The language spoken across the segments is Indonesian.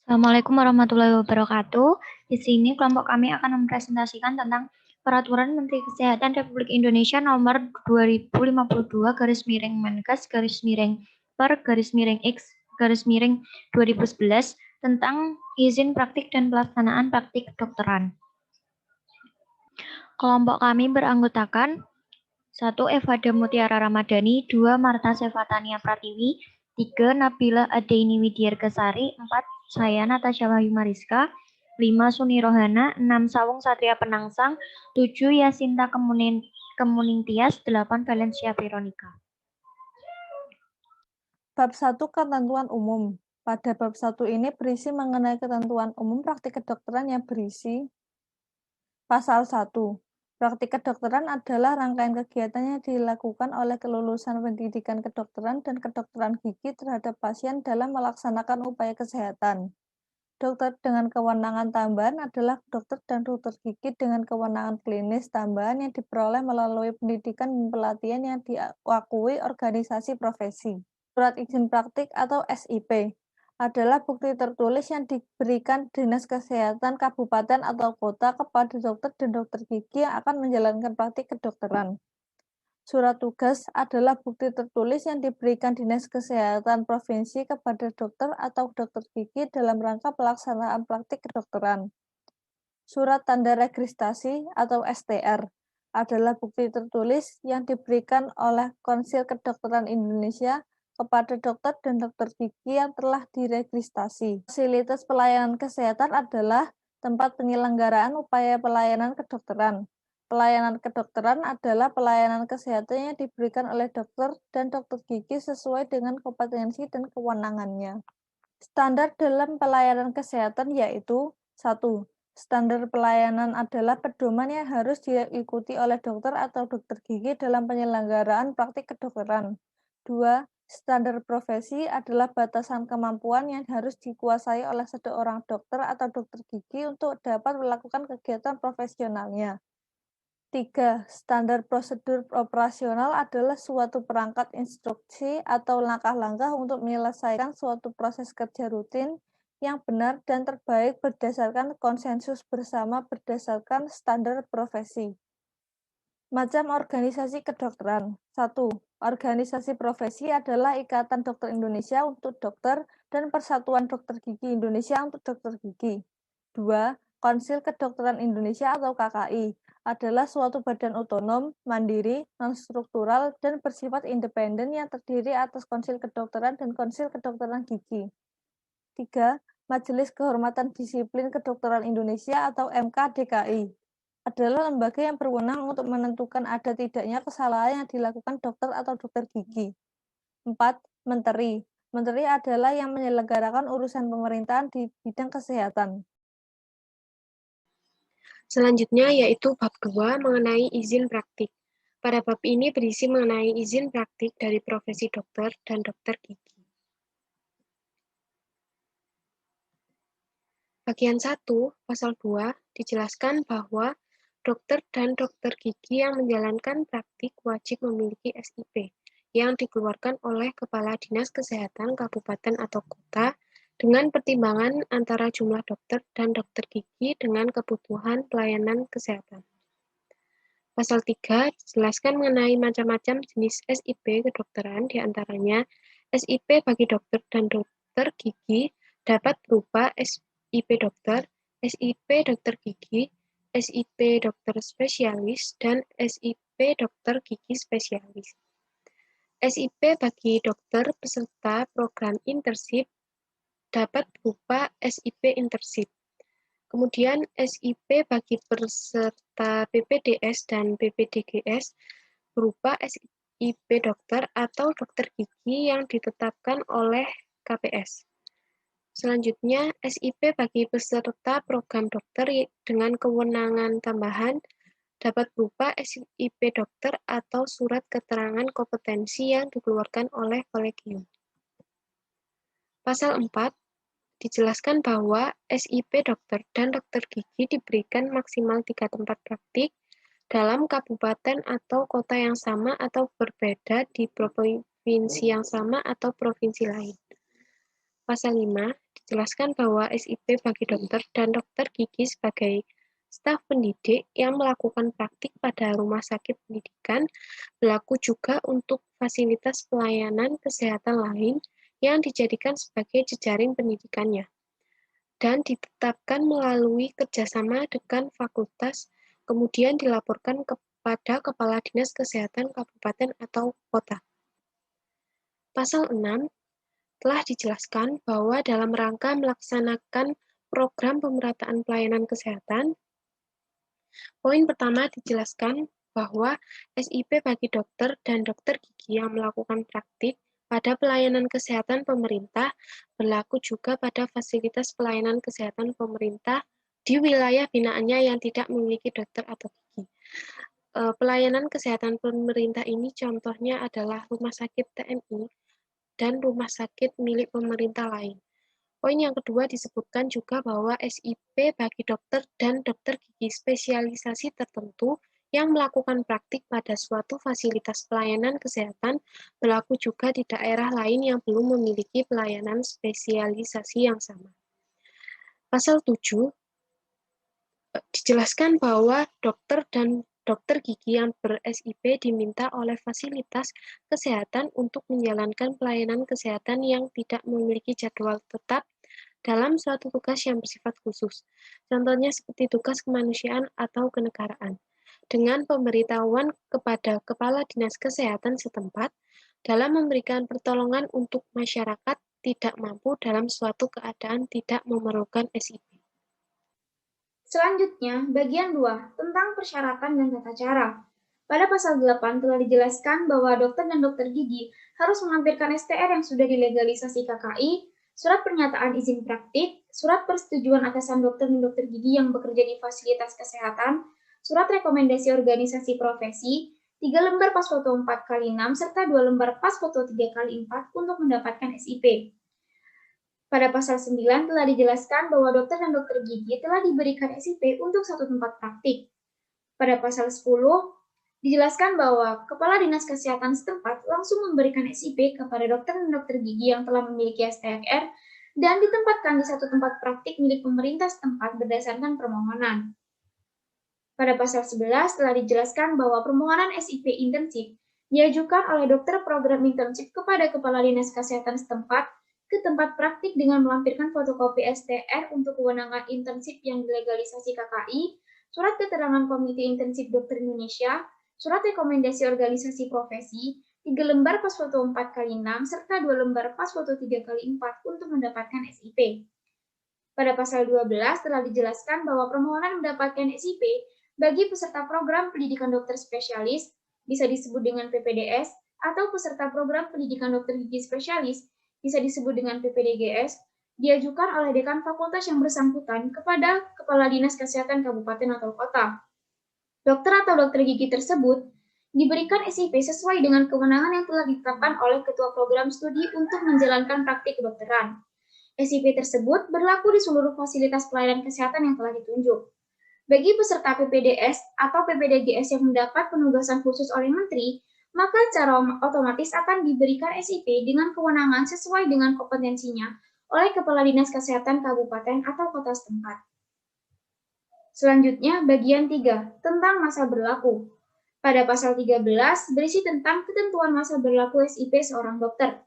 Assalamualaikum warahmatullahi wabarakatuh. Di sini kelompok kami akan mempresentasikan tentang Peraturan Menteri Kesehatan Republik Indonesia Nomor 2052-Menkes-Per-X-2011 tentang izin praktik dan pelaksanaan praktik kedokteran. Kelompok kami beranggotakan 1. Evada Mutiara Ramadhani, 2. Marta Sefatania Pratiwi, 3. Nabila Adaini Widyarkesari, 4. Saya Natasha Wahyu Mariska, 5. Suni Rohana, 6. Sawung Satria Penangsang, 7. Yasinta Kemuning Tias, 8. Valencia Veronica. Bab 1 Ketentuan Umum. Pada bab 1 ini berisi mengenai ketentuan umum praktik kedokteran yang berisi Pasal 1. Praktik kedokteran adalah rangkaian kegiatan yang dilakukan oleh kelulusan pendidikan kedokteran dan kedokteran gigi terhadap pasien dalam melaksanakan upaya kesehatan. Dokter dengan kewenangan tambahan adalah dokter dan dokter gigi dengan kewenangan klinis tambahan yang diperoleh melalui pendidikan dan pelatihan yang diakui organisasi profesi. Surat izin praktik atau SIP adalah bukti tertulis yang diberikan Dinas Kesehatan Kabupaten atau Kota kepada dokter dan dokter gigi yang akan menjalankan praktik kedokteran. Surat tugas adalah bukti tertulis yang diberikan Dinas Kesehatan Provinsi kepada dokter atau dokter gigi dalam rangka pelaksanaan praktik kedokteran. Surat tanda registrasi atau STR adalah bukti tertulis yang diberikan oleh Konsil Kedokteran Indonesia kepada dokter dan dokter gigi yang telah diregistrasi. Fasilitas pelayanan kesehatan adalah tempat penyelenggaraan upaya pelayanan kedokteran. Pelayanan kedokteran adalah pelayanan kesehatan yang diberikan oleh dokter dan dokter gigi sesuai dengan kompetensi dan kewenangannya. Standar dalam pelayanan kesehatan yaitu 1. Standar pelayanan adalah pedoman yang harus diikuti oleh dokter atau dokter gigi dalam penyelenggaraan praktik kedokteran. 2. Standar profesi adalah batasan kemampuan yang harus dikuasai oleh seorang dokter atau dokter gigi untuk dapat melakukan kegiatan profesionalnya. 3. Standar prosedur operasional adalah suatu perangkat instruksi atau langkah-langkah untuk menyelesaikan suatu proses kerja rutin yang benar dan terbaik berdasarkan konsensus bersama berdasarkan standar profesi. Macam organisasi kedokteran. 1. Organisasi profesi adalah Ikatan Dokter Indonesia untuk dokter dan Persatuan Dokter Gigi Indonesia untuk dokter gigi. 2. Konsil Kedokteran Indonesia atau KKI adalah suatu badan otonom, mandiri, non-struktural, dan bersifat independen yang terdiri atas Konsil Kedokteran dan Konsil Kedokteran Gigi. 3. Majelis Kehormatan Disiplin Kedokteran Indonesia atau MKDKI adalah lembaga yang berwenang untuk menentukan ada tidaknya kesalahan yang dilakukan dokter atau dokter gigi. 4. Menteri. Menteri adalah yang menyelenggarakan urusan pemerintahan di bidang kesehatan. Selanjutnya yaitu bab 2 mengenai izin praktik. Pada bab ini berisi mengenai izin praktik dari profesi dokter dan dokter gigi. Bagian 1, pasal 2, dijelaskan bahwa dokter dan dokter gigi yang menjalankan praktik wajib memiliki SIP yang dikeluarkan oleh Kepala Dinas Kesehatan Kabupaten atau Kota dengan pertimbangan antara jumlah dokter dan dokter gigi dengan kebutuhan pelayanan kesehatan. Pasal 3 dijelaskan mengenai macam-macam jenis SIP kedokteran, diantaranya SIP bagi dokter dan dokter gigi dapat berupa SIP dokter, SIP dokter gigi, SIP dokter spesialis, dan SIP dokter gigi spesialis. SIP bagi dokter peserta program internship dapat berupa SIP internship. Kemudian SIP bagi peserta PPDS dan PPDGS berupa SIP dokter atau dokter gigi yang ditetapkan oleh KPS. Selanjutnya, SIP bagi peserta program dokter dengan kewenangan tambahan dapat berupa SIP dokter atau surat keterangan kompetensi yang dikeluarkan oleh kolegium. Pasal 4 dijelaskan bahwa SIP dokter dan dokter gigi diberikan maksimal 3 tempat praktik dalam kabupaten atau kota yang sama atau berbeda di provinsi yang sama atau provinsi lain. Pasal 5 Jelaskan bahwa SIP bagi dokter dan dokter gigi sebagai staf pendidik yang melakukan praktik pada rumah sakit pendidikan berlaku juga untuk fasilitas pelayanan kesehatan lain yang dijadikan sebagai jejaring pendidikannya dan ditetapkan melalui kerjasama dengan fakultas, kemudian dilaporkan kepada Kepala Dinas Kesehatan Kabupaten atau Kota. Pasal 6 telah dijelaskan bahwa dalam rangka melaksanakan program pemerataan pelayanan kesehatan, poin pertama dijelaskan bahwa SIP bagi dokter dan dokter gigi yang melakukan praktik pada pelayanan kesehatan pemerintah berlaku juga pada fasilitas pelayanan kesehatan pemerintah di wilayah binaannya yang tidak memiliki dokter atau gigi. Pelayanan kesehatan pemerintah ini contohnya adalah rumah sakit TNI dan rumah sakit milik pemerintah lain. Poin yang kedua disebutkan juga bahwa SIP bagi dokter dan dokter gigi spesialisasi tertentu yang melakukan praktik pada suatu fasilitas pelayanan kesehatan berlaku juga di daerah lain yang belum memiliki pelayanan spesialisasi yang sama. Pasal 7 dijelaskan bahwa dokter dan dokter gigi yang ber-SIP diminta oleh fasilitas kesehatan untuk menjalankan pelayanan kesehatan yang tidak memiliki jadwal tetap dalam suatu tugas yang bersifat khusus. Contohnya seperti tugas kemanusiaan atau kenegaraan. Dengan pemberitahuan kepada Kepala Dinas Kesehatan setempat dalam memberikan pertolongan untuk masyarakat tidak mampu dalam suatu keadaan tidak memerlukan SIP. Selanjutnya, bagian 2 tentang persyaratan dan tata cara. Pada pasal 8 telah dijelaskan bahwa dokter dan dokter gigi harus melampirkan STR yang sudah dilegalisasi KKI, surat pernyataan izin praktik, surat persetujuan atasan dokter dan dokter gigi yang bekerja di fasilitas kesehatan, surat rekomendasi organisasi profesi, 3 lembar pas foto 4x6, serta 2 lembar pas foto 3x4 untuk mendapatkan SIP. Pada pasal 9 telah dijelaskan bahwa dokter dan dokter gigi telah diberikan SIP untuk satu tempat praktik. Pada pasal 10, dijelaskan bahwa Kepala Dinas Kesehatan setempat langsung memberikan SIP kepada dokter dan dokter gigi yang telah memiliki STFR dan ditempatkan di satu tempat praktik milik pemerintah setempat berdasarkan permohonan. Pada pasal 11 telah dijelaskan bahwa permohonan SIP intensif diajukan oleh dokter program intensif kepada Kepala Dinas Kesehatan setempat ke tempat praktik dengan melampirkan fotokopi STR untuk kewenangan intensif yang dilegalisasi KKI, surat keterangan Komite Intensif Dokter Indonesia, surat rekomendasi organisasi profesi, 3 lembar pas foto 4x6, serta 2 lembar pas foto 3x4 untuk mendapatkan SIP. Pada pasal 12 telah dijelaskan bahwa permohonan mendapatkan SIP bagi peserta program pendidikan dokter spesialis, bisa disebut dengan PPDS, atau peserta program pendidikan dokter gigi spesialis, bisa disebut dengan PPDGS, diajukan oleh dekan fakultas yang bersangkutan kepada Kepala Dinas Kesehatan Kabupaten atau Kota. Dokter atau dokter gigi tersebut diberikan SIP sesuai dengan kewenangan yang telah ditetapkan oleh Ketua Program Studi untuk menjalankan praktik kedokteran. SIP tersebut berlaku di seluruh fasilitas pelayanan kesehatan yang telah ditunjuk. Bagi peserta PPDS atau PPDGS yang mendapat penugasan khusus oleh Menteri, maka secara otomatis akan diberikan SIP dengan kewenangan sesuai dengan kompetensinya oleh Kepala Dinas Kesehatan Kabupaten atau Kota setempat. Selanjutnya, bagian 3, tentang masa berlaku. Pada pasal 13, berisi tentang ketentuan masa berlaku SIP seorang dokter.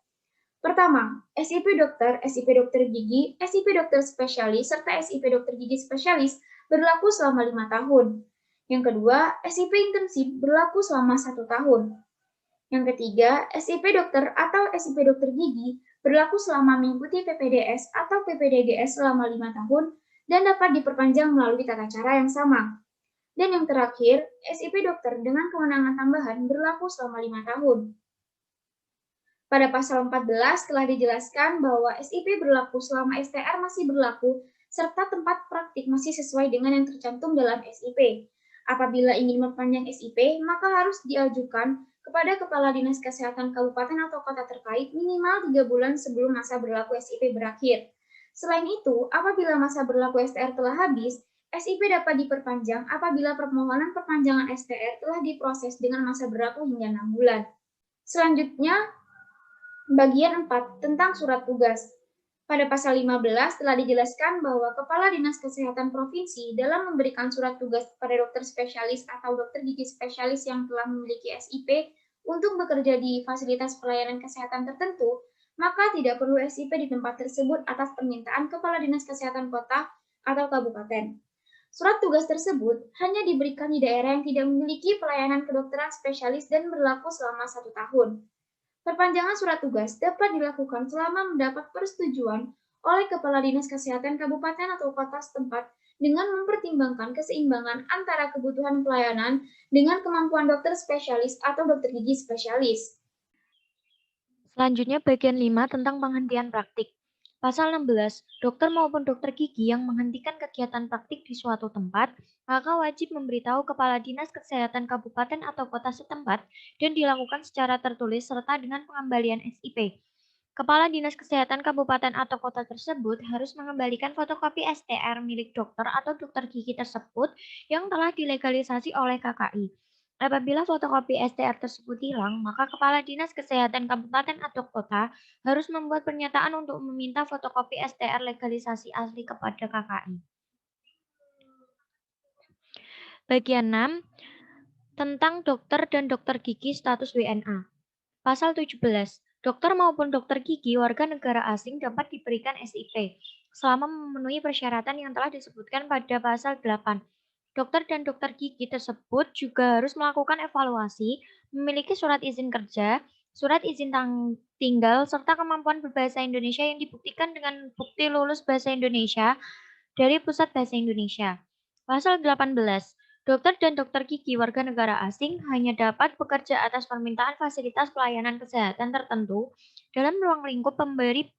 Pertama, SIP dokter gigi, SIP dokter spesialis, serta SIP dokter gigi spesialis berlaku selama 5 tahun. Yang kedua, SIP intensif berlaku selama 1 tahun. Yang ketiga, SIP dokter atau SIP dokter gigi berlaku selama mengikuti PPDS atau PPDGS selama 5 tahun dan dapat diperpanjang melalui tata cara yang sama. Dan yang terakhir, SIP dokter dengan kewenangan tambahan berlaku selama 5 tahun. Pada pasal 14 telah dijelaskan bahwa SIP berlaku selama STR masih berlaku serta tempat praktik masih sesuai dengan yang tercantum dalam SIP. Apabila ingin memperpanjang SIP, maka harus diajukan kepada Kepala Dinas Kesehatan Kabupaten atau Kota terkait minimal 3 bulan sebelum masa berlaku SIP berakhir. Selain itu, apabila masa berlaku STR telah habis, SIP dapat diperpanjang apabila permohonan perpanjangan STR telah diproses dengan masa berlaku hingga 6 bulan. Selanjutnya, bagian 4 tentang surat tugas. Pada pasal 15 telah dijelaskan bahwa Kepala Dinas Kesehatan Provinsi dalam memberikan surat tugas kepada dokter spesialis atau dokter gigi spesialis yang telah memiliki SIP untuk bekerja di fasilitas pelayanan kesehatan tertentu, maka tidak perlu SIP di tempat tersebut atas permintaan Kepala Dinas Kesehatan Kota atau Kabupaten. Surat tugas tersebut hanya diberikan di daerah yang tidak memiliki pelayanan kedokteran spesialis dan berlaku selama 1 tahun. Perpanjangan surat tugas dapat dilakukan selama mendapat persetujuan oleh Kepala Dinas Kesehatan Kabupaten atau Kota setempat dengan mempertimbangkan keseimbangan antara kebutuhan pelayanan dengan kemampuan dokter spesialis atau dokter gigi spesialis. Selanjutnya bagian 5 tentang penghentian praktik. Pasal 16, dokter maupun dokter gigi yang menghentikan kegiatan praktik di suatu tempat, maka wajib memberitahu Kepala Dinas Kesehatan Kabupaten atau Kota setempat dan dilakukan secara tertulis serta dengan pengembalian SIP. Kepala Dinas Kesehatan Kabupaten atau Kota tersebut harus mengembalikan fotokopi STR milik dokter atau dokter gigi tersebut yang telah dilegalisasi oleh KKI. Apabila fotokopi STR tersebut hilang, maka Kepala Dinas Kesehatan Kabupaten atau Kota harus membuat pernyataan untuk meminta fotokopi STR legalisasi asli kepada KKI. Bagian 6 tentang dokter dan dokter gigi status WNA. Pasal 17. Dokter maupun dokter gigi warga negara asing dapat diberikan SIP selama memenuhi persyaratan yang telah disebutkan pada pasal 8. Dokter dan dokter gigi tersebut juga harus melakukan evaluasi, memiliki surat izin kerja, surat izin tinggal, serta kemampuan berbahasa Indonesia yang dibuktikan dengan bukti lulus bahasa Indonesia dari Pusat Bahasa Indonesia. Pasal 18. Dokter dan dokter gigi warga negara asing hanya dapat bekerja atas permintaan fasilitas pelayanan kesehatan tertentu dalam ruang lingkup pemberi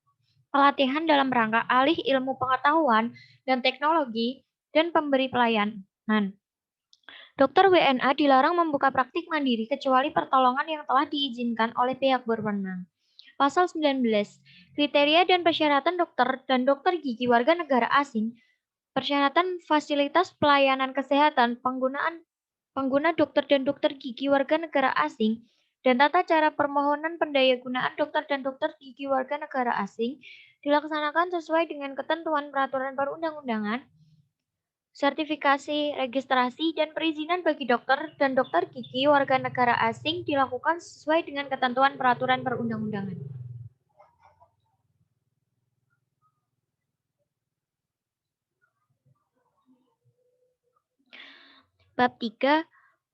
pelatihan dalam rangka alih ilmu pengetahuan dan teknologi dan pemberi pelayanan. Dokter WNA dilarang membuka praktik mandiri kecuali pertolongan yang telah diizinkan oleh pihak berwenang. Pasal 19. Kriteria dan persyaratan dokter dan dokter gigi warga negara asing, persyaratan fasilitas pelayanan kesehatan, pengguna dokter dan dokter gigi warga negara asing, dan tata cara permohonan pendayagunaan dokter dan dokter gigi warga negara asing dilaksanakan sesuai dengan ketentuan peraturan perundang-undangan, sertifikasi, registrasi, dan perizinan bagi dokter dan dokter gigi warga negara asing dilakukan sesuai dengan ketentuan peraturan perundang-undangan. Bab 3.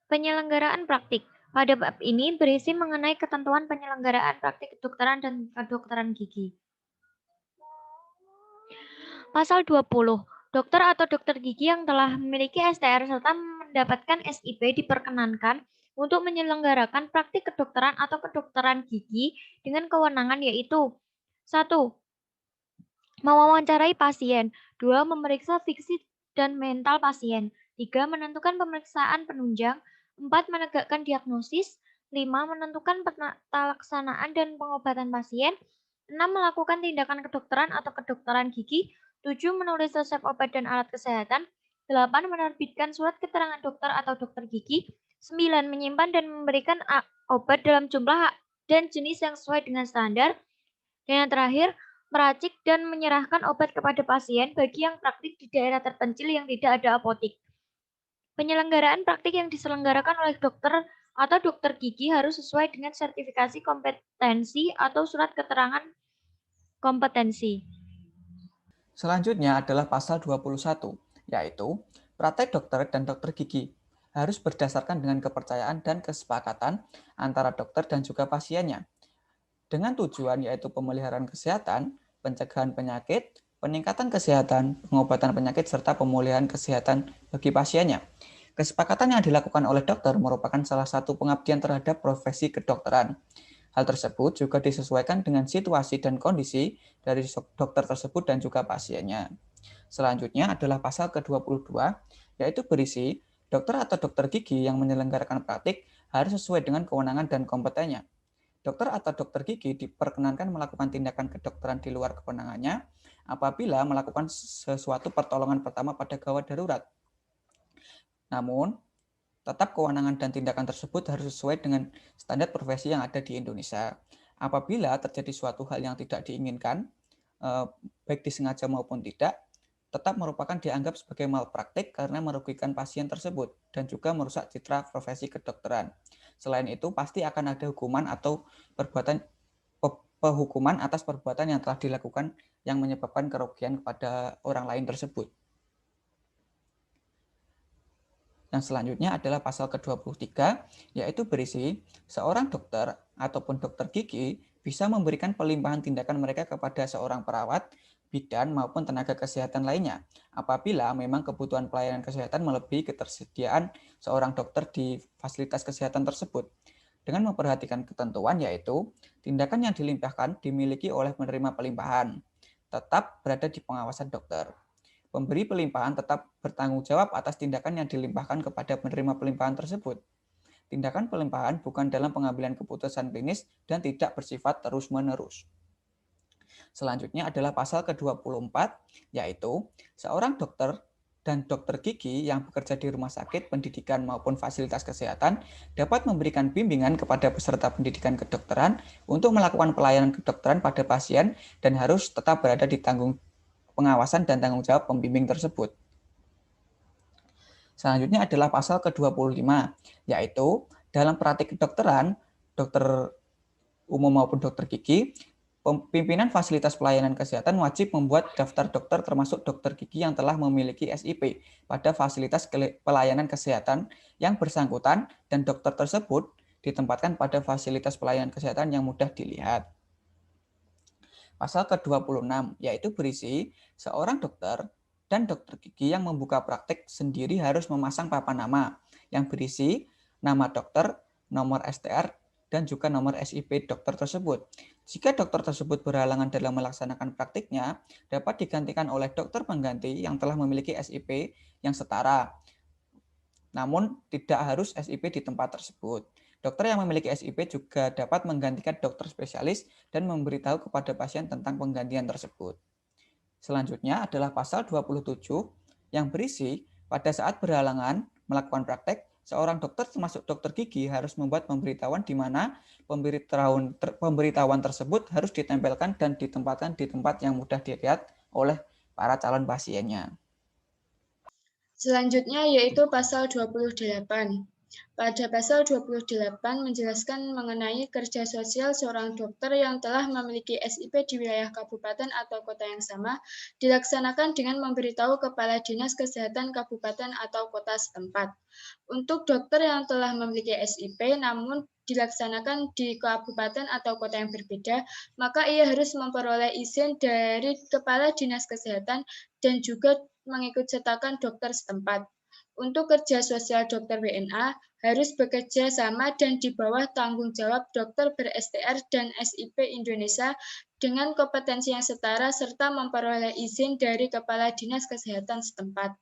Penyelenggaraan praktik. Pada bab ini berisi mengenai ketentuan penyelenggaraan praktik kedokteran dan kedokteran gigi. Pasal 20. Dokter atau dokter gigi yang telah memiliki STR serta mendapatkan SIP diperkenankan untuk menyelenggarakan praktik kedokteran atau kedokteran gigi dengan kewenangan yaitu 1. Mewawancarai pasien. 2. Memeriksa fisik dan mental pasien. 3. Menentukan pemeriksaan penunjang. 4. Menegakkan diagnosis. 5. Menentukan pelaksanaan dan pengobatan pasien. 6. Melakukan tindakan kedokteran atau kedokteran gigi. 7. Menulis resep obat dan alat kesehatan. 8. Menerbitkan surat keterangan dokter atau dokter gigi. 9. Menyimpan dan memberikan obat dalam jumlah dan jenis yang sesuai dengan standar. Dan yang terakhir, meracik dan menyerahkan obat kepada pasien bagi yang praktik di daerah terpencil yang tidak ada apotik. Penyelenggaraan praktik yang diselenggarakan oleh dokter atau dokter gigi harus sesuai dengan sertifikasi kompetensi atau surat keterangan kompetensi. Selanjutnya adalah pasal 21, yaitu praktek dokter dan dokter gigi harus berdasarkan dengan kepercayaan dan kesepakatan antara dokter dan juga pasiennya. Dengan tujuan yaitu pemeliharaan kesehatan, pencegahan penyakit, peningkatan kesehatan, pengobatan penyakit, serta pemulihan kesehatan bagi pasiennya. Kesepakatan yang dilakukan oleh dokter merupakan salah satu pengabdian terhadap profesi kedokteran. Hal tersebut juga disesuaikan dengan situasi dan kondisi dari dokter tersebut dan juga pasiennya. Selanjutnya adalah pasal ke-22, yaitu berisi dokter atau dokter gigi yang menyelenggarakan praktik harus sesuai dengan kewenangan dan kompetennya. Dokter atau dokter gigi diperkenankan melakukan tindakan kedokteran di luar kewenangannya apabila melakukan sesuatu pertolongan pertama pada gawat darurat. Namun, tetap kewenangan dan tindakan tersebut harus sesuai dengan standar profesi yang ada di Indonesia. Apabila terjadi suatu hal yang tidak diinginkan, baik disengaja maupun tidak, tetap merupakan dianggap sebagai malpraktik karena merugikan pasien tersebut dan juga merusak citra profesi kedokteran. Selain itu, pasti akan ada hukuman atau penghukuman atas perbuatan yang telah dilakukan yang menyebabkan kerugian kepada orang lain tersebut. Yang selanjutnya adalah pasal ke-23, yaitu berisi seorang dokter ataupun dokter gigi bisa memberikan pelimpahan tindakan mereka kepada seorang perawat, bidan maupun tenaga kesehatan lainnya apabila memang kebutuhan pelayanan kesehatan melebihi ketersediaan seorang dokter di fasilitas kesehatan tersebut. Dengan memperhatikan ketentuan yaitu tindakan yang dilimpahkan dimiliki oleh penerima pelimpahan, tetap berada di pengawasan dokter. Pemberi pelimpahan tetap bertanggung jawab atas tindakan yang dilimpahkan kepada penerima pelimpahan tersebut. Tindakan pelimpahan bukan dalam pengambilan keputusan klinis dan tidak bersifat terus-menerus. Selanjutnya adalah pasal ke-24, yaitu seorang dokter dan dokter gigi yang bekerja di rumah sakit, pendidikan maupun fasilitas kesehatan dapat memberikan bimbingan kepada peserta pendidikan kedokteran untuk melakukan pelayanan kedokteran pada pasien dan harus tetap berada di pengawasan dan tanggung jawab pembimbing tersebut. Selanjutnya adalah pasal ke-25, yaitu dalam praktik kedokteran, dokter umum maupun dokter gigi, pimpinan fasilitas pelayanan kesehatan wajib membuat daftar dokter termasuk dokter gigi yang telah memiliki SIP pada fasilitas pelayanan kesehatan yang bersangkutan dan dokter tersebut ditempatkan pada fasilitas pelayanan kesehatan yang mudah dilihat. Pasal ke-26 yaitu berisi seorang dokter dan dokter gigi yang membuka praktek sendiri harus memasang papan nama yang berisi nama dokter, nomor STR, dan juga nomor SIP dokter tersebut. Jika dokter tersebut berhalangan dalam melaksanakan praktiknya, dapat digantikan oleh dokter pengganti yang telah memiliki SIP yang setara. Namun, tidak harus SIP di tempat tersebut. Dokter yang memiliki SIP juga dapat menggantikan dokter spesialis dan memberitahu kepada pasien tentang penggantian tersebut. Selanjutnya adalah pasal 27 yang berisi pada saat berhalangan melakukan praktek, seorang dokter termasuk dokter gigi harus membuat pemberitahuan di mana pemberitahuan tersebut harus ditempelkan dan ditempatkan di tempat yang mudah dilihat oleh para calon pasiennya. Selanjutnya yaitu pasal 28. Pada pasal 28 menjelaskan mengenai kerja sosial seorang dokter yang telah memiliki SIP di wilayah kabupaten atau kota yang sama dilaksanakan dengan memberitahu Kepala Dinas Kesehatan Kabupaten atau kota setempat. Untuk dokter yang telah memiliki SIP namun dilaksanakan di kabupaten atau kota yang berbeda, maka ia harus memperoleh izin dari Kepala Dinas Kesehatan dan juga mengikutsertakan dokter setempat. Untuk kerja sosial dokter WNA harus bekerja sama dan di bawah tanggung jawab dokter ber-STR dan SIP Indonesia dengan kompetensi yang setara serta memperoleh izin dari Kepala Dinas Kesehatan setempat.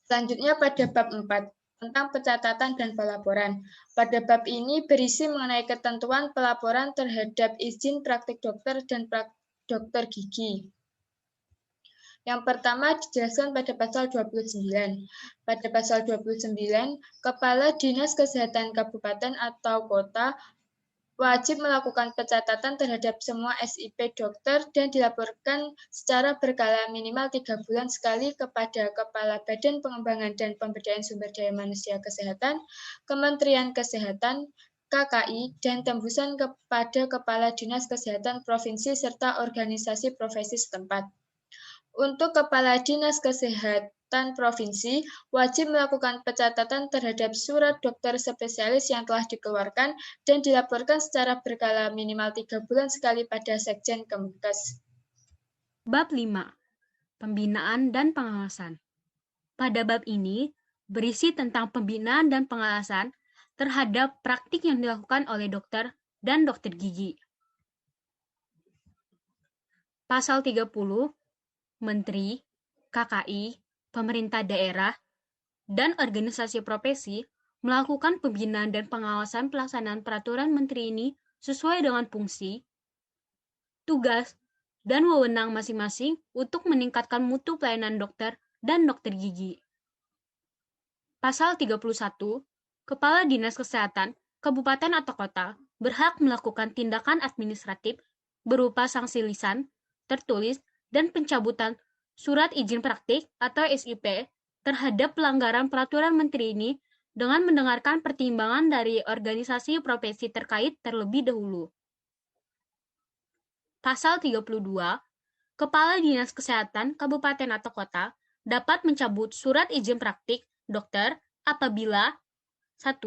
Selanjutnya pada bab 4 tentang pencatatan dan pelaporan. Pada bab ini berisi mengenai ketentuan pelaporan terhadap izin praktik dokter dan dokter gigi. Yang pertama dijelaskan pada pasal 29. Pada pasal 29, Kepala Dinas Kesehatan Kabupaten atau Kota wajib melakukan pencatatan terhadap semua SIP dokter dan dilaporkan secara berkala minimal 3 bulan sekali kepada Kepala Badan Pengembangan dan Pemberdayaan Sumber Daya Manusia Kesehatan, Kementerian Kesehatan, KKI, dan tembusan kepada Kepala Dinas Kesehatan Provinsi serta organisasi profesi setempat. Untuk Kepala Dinas Kesehatan Provinsi, wajib melakukan pencatatan terhadap surat dokter spesialis yang telah dikeluarkan dan dilaporkan secara berkala minimal 3 bulan sekali pada Sekjen Kemkes. Bab 5. Pembinaan dan pengawasan. Pada bab ini, berisi tentang pembinaan dan pengawasan terhadap praktik yang dilakukan oleh dokter dan dokter gigi. Pasal 30, Menteri, KKI, pemerintah daerah, dan organisasi profesi melakukan pembinaan dan pengawasan pelaksanaan peraturan menteri ini sesuai dengan fungsi, tugas, dan wewenang masing-masing untuk meningkatkan mutu pelayanan dokter dan dokter gigi. Pasal 31, Kepala Dinas Kesehatan, Kabupaten atau Kota berhak melakukan tindakan administratif berupa sanksi lisan tertulis, dan pencabutan surat izin praktik atau SIP terhadap pelanggaran peraturan menteri ini dengan mendengarkan pertimbangan dari organisasi profesi terkait terlebih dahulu. Pasal 32, Kepala Dinas Kesehatan Kabupaten atau Kota dapat mencabut surat izin praktik dokter apabila 1.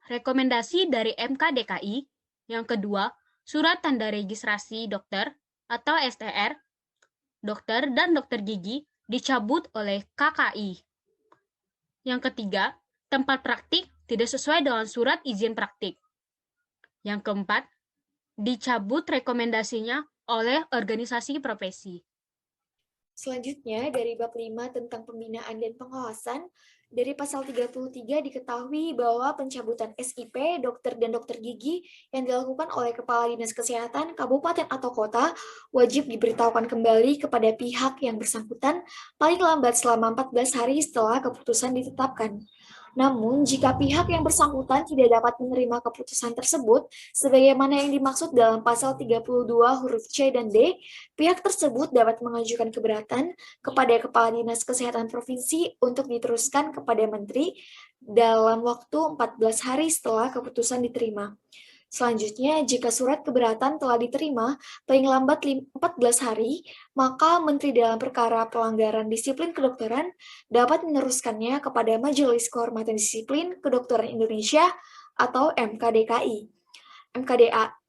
Rekomendasi dari MKDKI. Yang kedua, surat tanda registrasi dokter atau STR, dokter dan dokter gigi dicabut oleh KKI. Yang ketiga, tempat praktik tidak sesuai dengan surat izin praktik. Yang keempat, dicabut rekomendasinya oleh organisasi profesi. Selanjutnya, dari bab 5 tentang pembinaan dan pengawasan, dari pasal 33 diketahui bahwa pencabutan SIP dokter dan dokter gigi yang dilakukan oleh Kepala Dinas Kesehatan Kabupaten atau Kota wajib diberitahukan kembali kepada pihak yang bersangkutan paling lambat selama 14 hari setelah keputusan ditetapkan. Namun, jika pihak yang bersangkutan tidak dapat menerima keputusan tersebut, sebagaimana yang dimaksud dalam pasal 32 huruf C dan D, pihak tersebut dapat mengajukan keberatan kepada Kepala Dinas Kesehatan Provinsi untuk diteruskan kepada Menteri dalam waktu 14 hari setelah keputusan diterima. Selanjutnya, jika surat keberatan telah diterima paling lambat 14 hari, maka Menteri dalam perkara pelanggaran disiplin kedokteran dapat meneruskannya kepada Majelis Kehormatan Disiplin Kedokteran Indonesia atau MKDKI.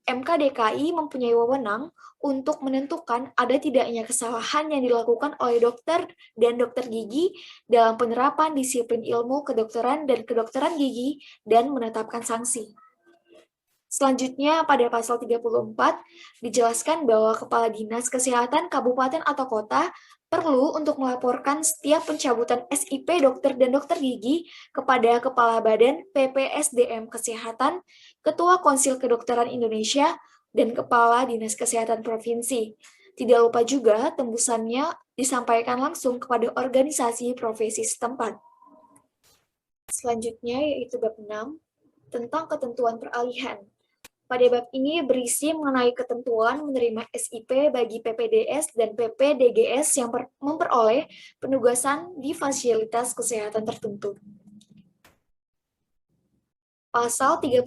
MKDKI mempunyai wewenang untuk menentukan ada tidaknya kesalahan yang dilakukan oleh dokter dan dokter gigi dalam penerapan disiplin ilmu kedokteran dan kedokteran gigi dan menetapkan sanksi. Selanjutnya, pada pasal 34, dijelaskan bahwa Kepala Dinas Kesehatan Kabupaten atau Kota perlu untuk melaporkan setiap pencabutan SIP dokter dan dokter gigi kepada Kepala Badan PPSDM Kesehatan, Ketua Konsil Kedokteran Indonesia, dan Kepala Dinas Kesehatan Provinsi. Tidak lupa juga tembusannya disampaikan langsung kepada organisasi profesi setempat. Selanjutnya yaitu bab 6, tentang ketentuan peralihan. Pada bab ini berisi mengenai ketentuan menerima SIP bagi PPDS dan PPDGS yang memperoleh penugasan di fasilitas kesehatan tertentu. Pasal 35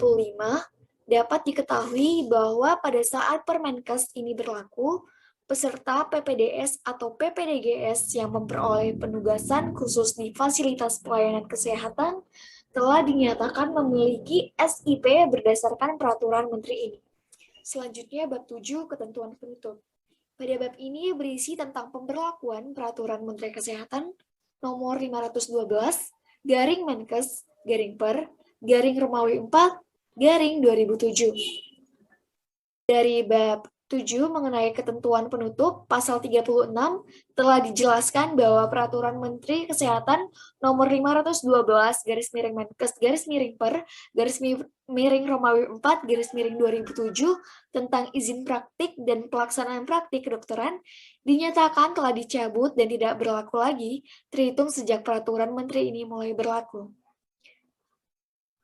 dapat diketahui bahwa pada saat Permenkes ini berlaku, peserta PPDS atau PPDGS yang memperoleh penugasan khusus di fasilitas pelayanan kesehatan telah dinyatakan memiliki SIP berdasarkan peraturan menteri ini. Selanjutnya bab 7 ketentuan penutup. Pada bab ini berisi tentang pemberlakuan peraturan Menteri Kesehatan nomor 512 garing Menkes garing per garing Romawi 4 garing 2007. Dari bab 7 mengenai ketentuan penutup, pasal 36 telah dijelaskan bahwa peraturan Menteri Kesehatan nomor 512 garis miring Menkes garis miring per garis miring Romawi 4 garis miring 2007 tentang izin praktik dan pelaksanaan praktik kedokteran dinyatakan telah dicabut dan tidak berlaku lagi terhitung sejak peraturan Menteri ini mulai berlaku.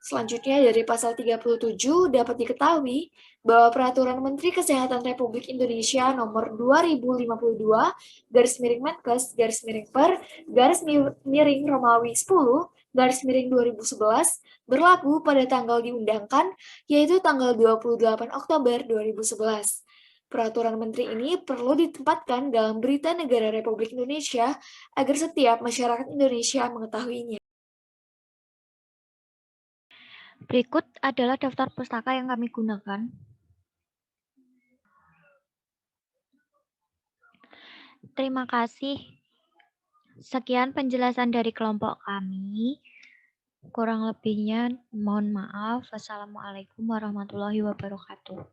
Selanjutnya dari pasal 37 dapat diketahui bahwa Peraturan Menteri Kesehatan Republik Indonesia nomor 2052 garis miring Menkes garis miring per garis miring Romawi 10 garis miring 2011 berlaku pada tanggal diundangkan yaitu tanggal 28 Oktober 2011. Peraturan Menteri ini perlu ditempatkan dalam Berita Negara Republik Indonesia agar setiap masyarakat Indonesia mengetahuinya. Berikut adalah daftar pustaka yang kami gunakan. Terima kasih. Sekian penjelasan dari kelompok kami. Kurang lebihnya mohon maaf. Wassalamualaikum warahmatullahi wabarakatuh.